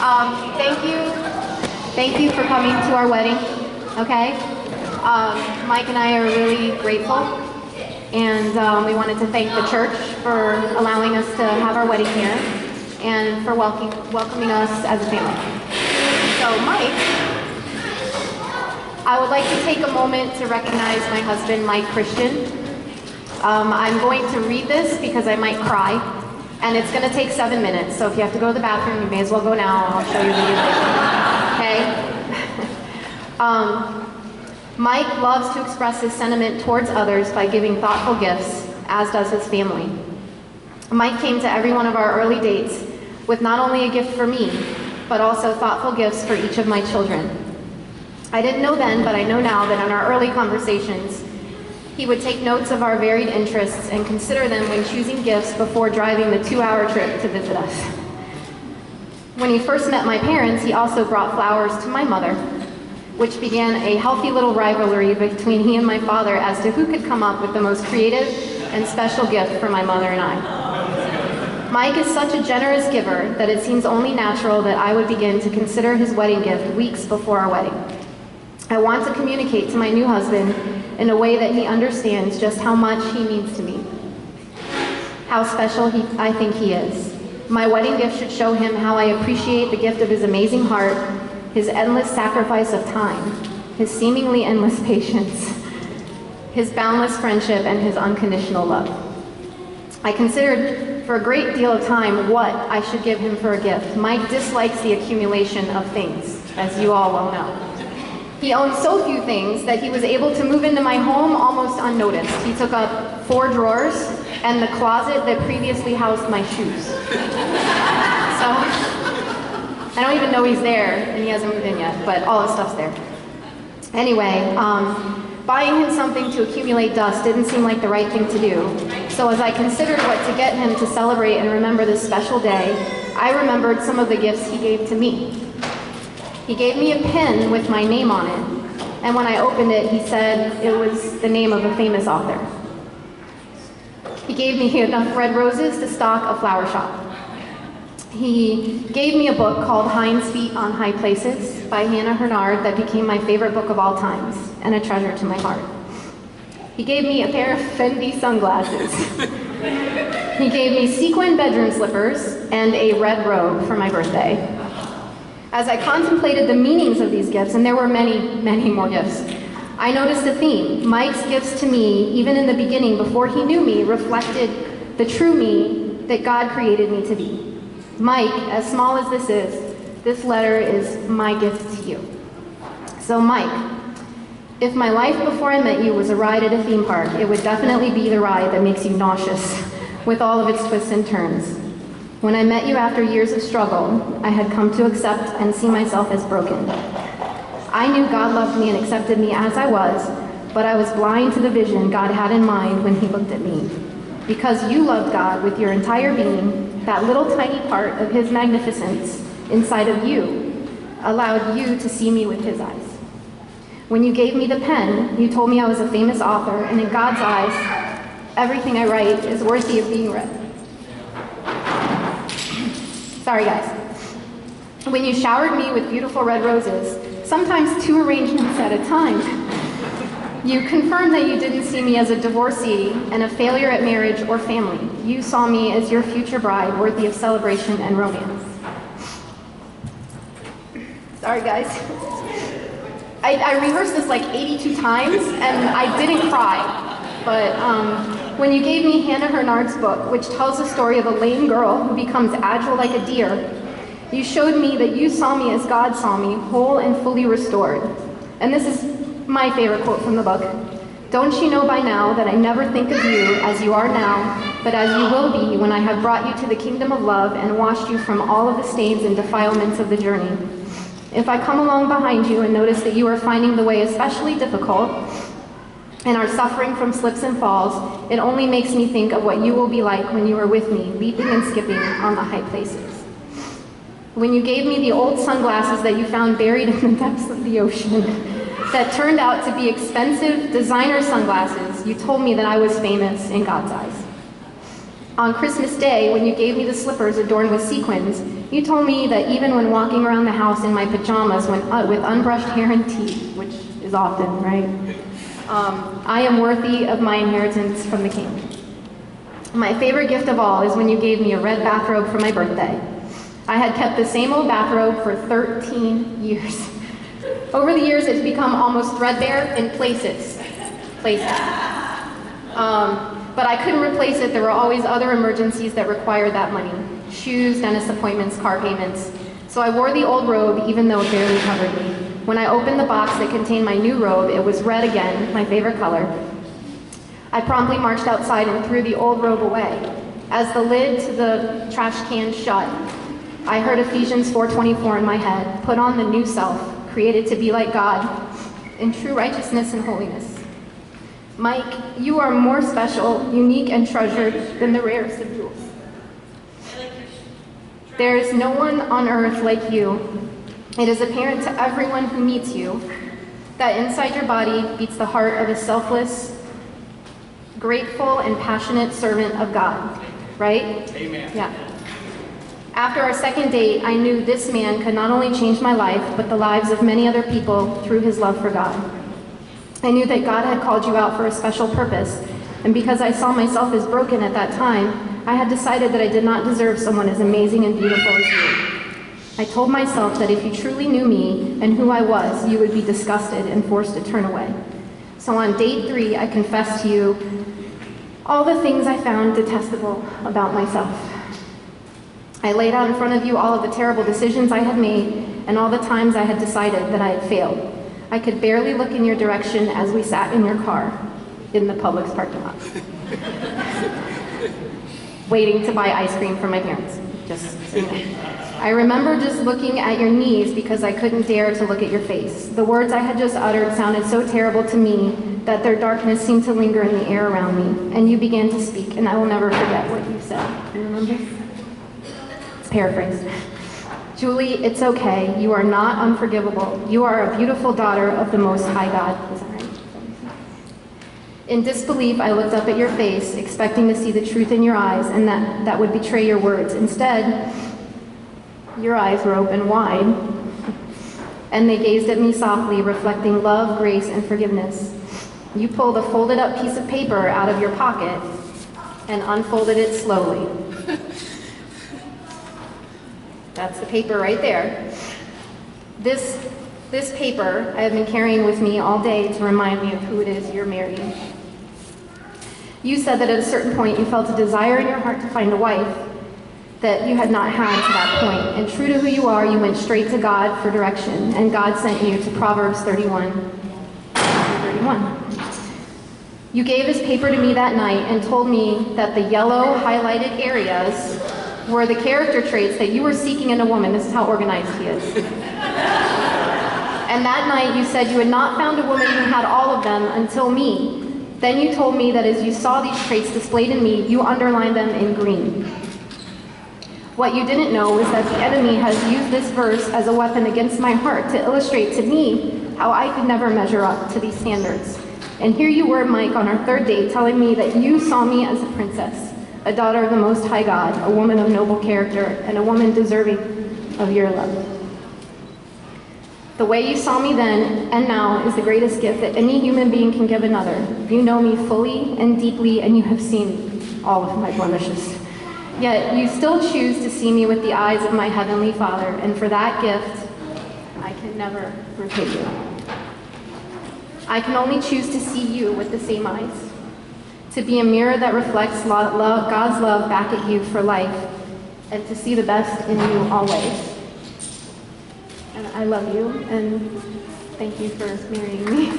Thank you. Thank you for coming to our wedding, okay? Mike and I are really grateful, and we wanted to thank the church for allowing us to have our wedding here, and for welcoming us as a family. So Mike, I would like to take a moment to recognize my husband, Mike Christian. I'm going to read this because I might cry, and it's going to take 7 minutes, so if you have to go to the bathroom, you may as well go now, and I'll show you the video. Okay? Mike loves to express his sentiment towards others by giving thoughtful gifts, as does his family. Mike came to every one of our early dates with not only a gift for me, but also thoughtful gifts for each of my children. I didn't know then, but I know now that in our early conversations, he would take notes of our varied interests and consider them when choosing gifts before driving the 2-hour trip to visit us. When he first met my parents, he also brought flowers to my mother, which began a healthy little rivalry between he and my father as to who could come up with the most creative and special gift for my mother and I. Mike is such a generous giver that it seems only natural that I would begin to consider his wedding gift weeks before our wedding. I want to communicate to my new husband in a way that he understands just how much he means to me, how special I think he is. My wedding gift should show him how I appreciate the gift of his amazing heart, his endless sacrifice of time, his seemingly endless patience, his boundless friendship, and his unconditional love. I considered for a great deal of time what I should give him for a gift. Mike dislikes the accumulation of things, as you all well know. He owns so few things that he was able to move into my home almost unnoticed. He took up 4 drawers and the closet that previously housed my shoes. So, I don't even know he's there, and he hasn't moved in yet, but all his stuff's there. Anyway, buying him something to accumulate dust didn't seem like the right thing to do. So as I considered what to get him to celebrate and remember this special day, I remembered some of the gifts he gave to me. He gave me a pin with my name on it, and when I opened it, he said it was the name of a famous author. He gave me enough red roses to stock a flower shop. He gave me a book called Hind's Feet on High Places by Hannah Hurnard that became my favorite book of all times, and a treasure to my heart. He gave me a pair of Fendi sunglasses. He gave me sequin bedroom slippers and a red robe for my birthday. As I contemplated the meanings of these gifts, and there were many, many more gifts, I noticed a theme. Mike's gifts to me, even in the beginning, before he knew me, reflected the true me that God created me to be. Mike, as small as this letter is my gift to you. So Mike, if my life before I met you was a ride at a theme park, it would definitely be the ride that makes you nauseous with all of its twists and turns. When I met you after years of struggle, I had come to accept and see myself as broken. I knew God loved me and accepted me as I was, but I was blind to the vision God had in mind when he looked at me. Because you loved God with your entire being, that little tiny part of his magnificence inside of you allowed you to see me with his eyes. When you gave me the pen, you told me I was a famous author, and in God's eyes, everything I write is worthy of being read. Sorry, guys. When you showered me with beautiful red roses, sometimes 2 arrangements at a time, you confirmed that you didn't see me as a divorcee and a failure at marriage or family. You saw me as your future bride, worthy of celebration and romance. Sorry, guys. I rehearsed this like 82 times, and I didn't cry. But when you gave me Hannah Hurnard's book, which tells the story of a lame girl who becomes agile like a deer, you showed me that you saw me as God saw me, whole and fully restored. And this is my favorite quote from the book. Don't you know by now that I never think of you as you are now, but as you will be when I have brought you to the kingdom of love and washed you from all of the stains and defilements of the journey. If I come along behind you and notice that you are finding the way especially difficult and are suffering from slips and falls, it only makes me think of what you will be like when you are with me, leaping and skipping on the high places. When you gave me the old sunglasses that you found buried in the depths of the ocean, that turned out to be expensive designer sunglasses, you told me that I was famous in God's eyes. On Christmas Day, when you gave me the slippers adorned with sequins, You told me that even when walking around the house in my pajamas with unbrushed hair and teeth, which is often, right? I am worthy of my inheritance from the king. My favorite gift of all is when you gave me a red bathrobe for my birthday. I had kept the same old bathrobe for 13 years. Over the years, it's become almost threadbare in places. But I couldn't replace it. There were always other emergencies that required that money. Shoes, dentist appointments, car payments. So I wore the old robe even though it barely covered me. When I opened the box that contained my new robe, it was red again, my favorite color. I promptly marched outside and threw the old robe away. As the lid to the trash can shut, I heard Ephesians 4:24 in my head, put on the new self, created to be like God, in true righteousness and holiness. Mike, you are more special, unique, and treasured than the rarest of jewels. There is no one on earth like you. It is apparent to everyone who meets you that inside your body beats the heart of a selfless, grateful, and passionate servant of God, right? Amen. Yeah. After our second date, I knew this man could not only change my life, but the lives of many other people through his love for God. I knew that God had called you out for a special purpose, and because I saw myself as broken at that time, I had decided that I did not deserve someone as amazing and beautiful as you. I told myself that if you truly knew me and who I was, you would be disgusted and forced to turn away. So on date 3, I confessed to you all the things I found detestable about myself. I laid out in front of you all of the terrible decisions I had made and all the times I had decided that I had failed. I could barely look in your direction as we sat in your car in the Publix parking lot, waiting to buy ice cream for my parents, just so you know. I remember just looking at your knees because I couldn't dare to look at your face. The words I had just uttered sounded so terrible to me that their darkness seemed to linger in the air around me, and you began to speak, and I will never forget what you said. Do you remember? It's paraphrased. Julie, it's okay. You are not unforgivable. You are a beautiful daughter of the Most High God. Is that right? In disbelief, I looked up at your face, expecting to see the truth in your eyes, and that would betray your words. Instead, your eyes were open wide, and they gazed at me softly, reflecting love, grace, and forgiveness. You pulled a folded up piece of paper out of your pocket and unfolded it slowly. That's the paper right there. This paper I have been carrying with me all day to remind me of who it is you're marrying. You said that at a certain point you felt a desire in your heart to find a wife that you had not had to that point. And true to who you are, you went straight to God for direction, and God sent you to Proverbs 31:31. You gave this paper to me that night and told me that the yellow highlighted areas were the character traits that you were seeking in a woman. This is how organized he is. And that night you said you had not found a woman who had all of them until me. Then you told me that as you saw these traits displayed in me, you underlined them in green. What you didn't know was that the enemy has used this verse as a weapon against my heart to illustrate to me how I could never measure up to these standards. And here you were, Mike, on our third date, telling me that you saw me as a princess, a daughter of the Most High God, a woman of noble character, and a woman deserving of your love. The way you saw me then and now is the greatest gift that any human being can give another. You know me fully and deeply, and you have seen all of my blemishes. Yet you still choose to see me with the eyes of my Heavenly Father, and for that gift, I can never repay you. I can only choose to see you with the same eyes, to be a mirror that reflects God's love back at you for life, and to see the best in you always. And I love you, and thank you for marrying me.